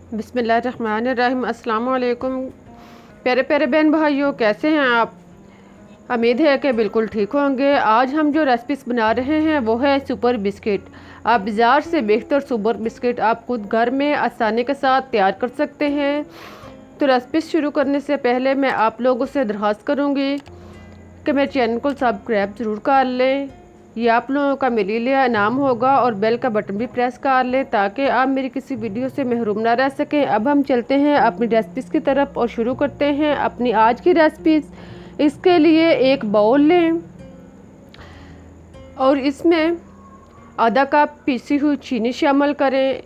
बिस्मिल्लाहिर्रहमानिर्रहीम। अस्सलाम वालेकुम। प्यारे प्यारे बहन भाइयों, कैसे हैं आप? उम्मीद है कि बिल्कुल ठीक होंगे। आज हम जो रेसिपीज बना रहे हैं वो है सुपर बिस्किट। आप बाज़ार से बेहतर सुपर बिस्किट आप खुद घर में आसानी के साथ तैयार कर सकते हैं। तो रेसिपी शुरू करने से पहले मैं आप लोगों से दरख्वास्त करूँगी कि मेरे चैनल को सब्सक्राइब ज़रूर कर लें। ये आप लोगों का मेरे लिए इनाम होगा, और बेल का बटन भी प्रेस कर लें ताकि आप मेरी किसी वीडियो से महरूम ना रह सकें। अब हम चलते हैं अपनी रेसिपीज़ की तरफ और शुरू करते हैं अपनी आज की रेसिपीज़। इसके लिए एक बाउल लें और इसमें आधा कप पीसी हुई चीनी शामिल करें।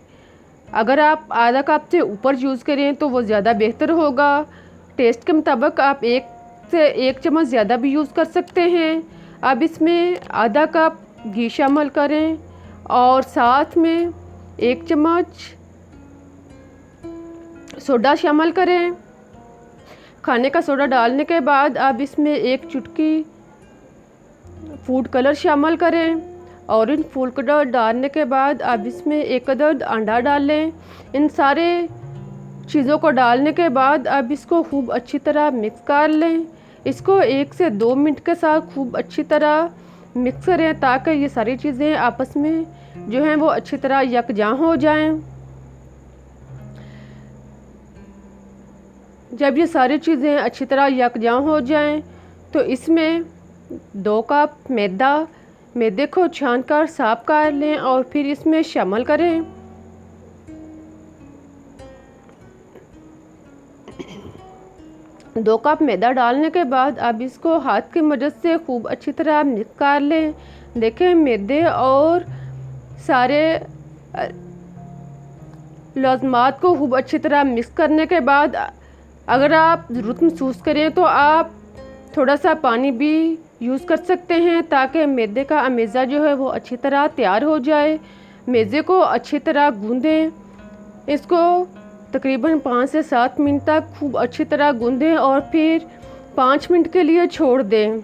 अगर आप आधा कप से ऊपर यूज़ करें तो वो ज़्यादा बेहतर होगा। टेस्ट के मुताबिक आप एक से एक चम्मच ज़्यादा भी यूज़ कर सकते हैं। अब इसमें आधा कप घी शामिल करें और साथ में एक चम्मच सोडा शामिल करें। खाने का सोडा डालने के बाद अब इसमें एक चुटकी फूड कलर शामिल करें। ऑरेंज फूड कलर डालने के बाद अब इसमें एक अदद अंडा डाल लें। इन सारे चीज़ों को डालने के बाद अब इसको खूब अच्छी तरह मिक्स कर लें। इसको 1 से 2 मिनट के साथ खूब अच्छी तरह मिक्स करें ताकि ये सारी चीज़ें आपस में जो हैं वो अच्छी तरह यकजां हो जाएं। जब ये सारी चीज़ें अच्छी तरह यकजां हो जाएं तो इसमें 2 कप मैदे को छान कर साफ कर लें और फिर इसमें शामिल करें। दो कप मैदा डालने के बाद अब इसको हाथ की मदद से खूब अच्छी तरह मिक्स कर लें। देखें, मैदे और सारे लाज़िमात को खूब अच्छी तरह मिक्स करने के बाद अगर आप ज़रूरत महसूस करें तो आप थोड़ा सा पानी भी यूज़ कर सकते हैं ताकि मैदे का अमेज़ा जो है वो अच्छी तरह तैयार हो जाए। मैदे को अच्छी तरह गूंदें। इसको तकरीबन 5 से 7 मिनट तक खूब अच्छी तरह गूंदें और फिर 5 मिनट के लिए छोड़ दें।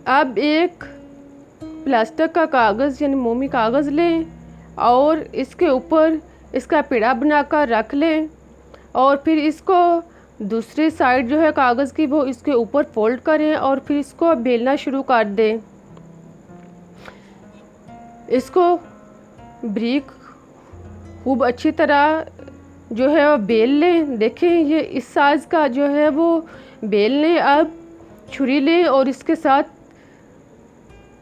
अब एक प्लास्टिक का कागज़ यानी मोमी कागज़ लें और इसके ऊपर इसका पेड़ा बनाकर रख लें और फिर इसको दूसरी साइड जो है कागज़ की वो इसके ऊपर फोल्ड करें और फिर इसको बेलना शुरू कर दें। इसको ब्रिक खूब अच्छी तरह जो है वो बेल लें। देखें, ये इस साइज़ का जो है वो बेल लें। अब छुरी लें और इसके साथ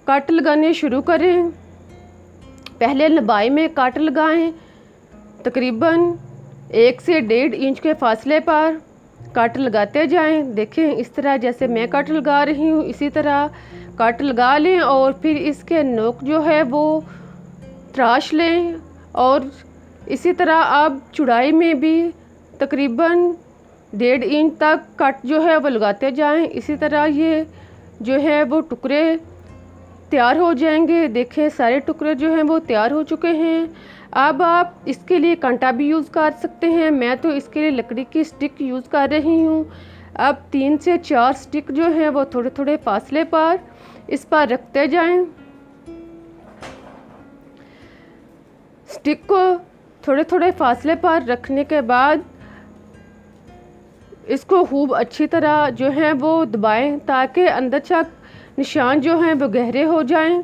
कट लगाने शुरू करें। पहले लंबाई में कट लगाएं। तकरीबन 1 से 1.5 इंच के फासले पर कट लगाते जाएं। देखें, इस तरह जैसे मैं कट लगा रही हूँ इसी तरह कट लगा लें और फिर इसके नोक जो है वो तराश लें और इसी तरह आप चौड़ाई में भी तकरीबन 1.5 इंच तक कट जो है वो लगाते जाएं। इसी तरह ये जो है वो टुकड़े तैयार हो जाएंगे। देखें, सारे टुकड़े जो हैं वो तैयार हो चुके हैं। अब आप इसके लिए कांटा भी यूज़ कर सकते हैं। मैं तो इसके लिए लकड़ी की स्टिक यूज़ कर रही हूँ। अब 3 से 4 स्टिक जो हैं वो थोड़े थोड़े फासले पर इस पर रखते जाएं। स्टिक को थोड़े थोड़े फासले पर रखने के बाद इसको खूब अच्छी तरह जो है वो दबाएं ताकि अंदर तक निशान जो हैं वो गहरे हो जाएं।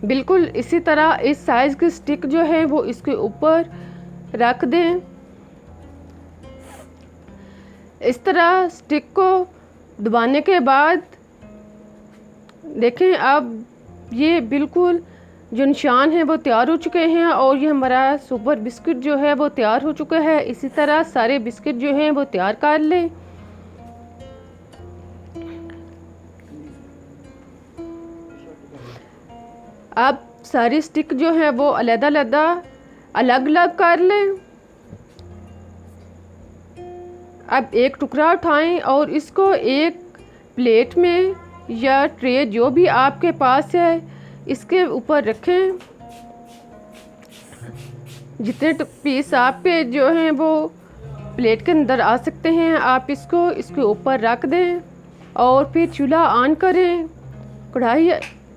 बिल्कुल इसी तरह इस साइज़ की स्टिक जो है वो इसके ऊपर रख दें। इस तरह स्टिक को दबाने के बाद देखें, अब ये बिल्कुल जो निशान है वो तैयार हो चुके हैं और ये हमारा सुपर बिस्किट जो है वो तैयार हो चुका है। इसी तरह सारे बिस्किट जो हैं वो तैयार कर लें। अब सारी स्टिक जो है वो अलग अलग कर लें। अब एक टुकड़ा उठाएं और इसको एक प्लेट में या ट्रे जो भी आपके पास है इसके ऊपर रखें। जितने पीस आपके जो हैं वो प्लेट के अंदर आ सकते हैं आप इसके ऊपर रख दें और फिर चूल्हा ऑन करें। कढ़ाई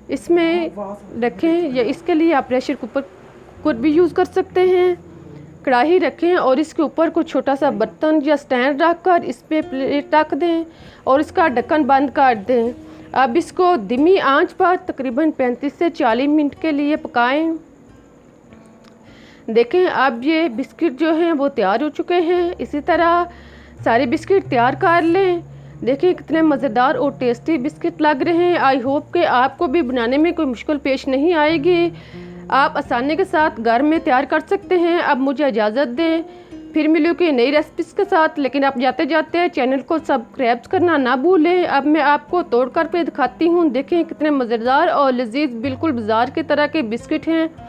इसमें रखें, या इसके लिए आप प्रेशर कुकर भी यूज़ कर सकते हैं। कढ़ाई रखें और इसके ऊपर कुछ छोटा सा बर्तन या स्टैंड रख कर इस पर प्लेट रख दें और इसका ढक्कन बंद कर दें। अब इसको धीमी आंच पर तकरीबन 35 से 40 मिनट के लिए पकाएं। देखें अब ये बिस्किट जो हैं वो तैयार हो चुके हैं। इसी तरह सारे बिस्किट तैयार कर लें। देखिए कितने मज़ेदार और टेस्टी बिस्किट लग रहे हैं। आई होप कि आपको भी बनाने में कोई मुश्किल पेश नहीं आएगी। आप आसानी के साथ घर में तैयार कर सकते हैं। अब मुझे इजाज़त दें, फिर मिलूँगी नई रेसिपीज़ के साथ। लेकिन आप जाते जाते चैनल को सब्सक्राइब करना ना भूलें। अब मैं आपको तोड़ कर पे दिखाती हूँ। देखें कितने मज़ेदार और लजीज बिल्कुल बाज़ार की तरह के बिस्किट हैं।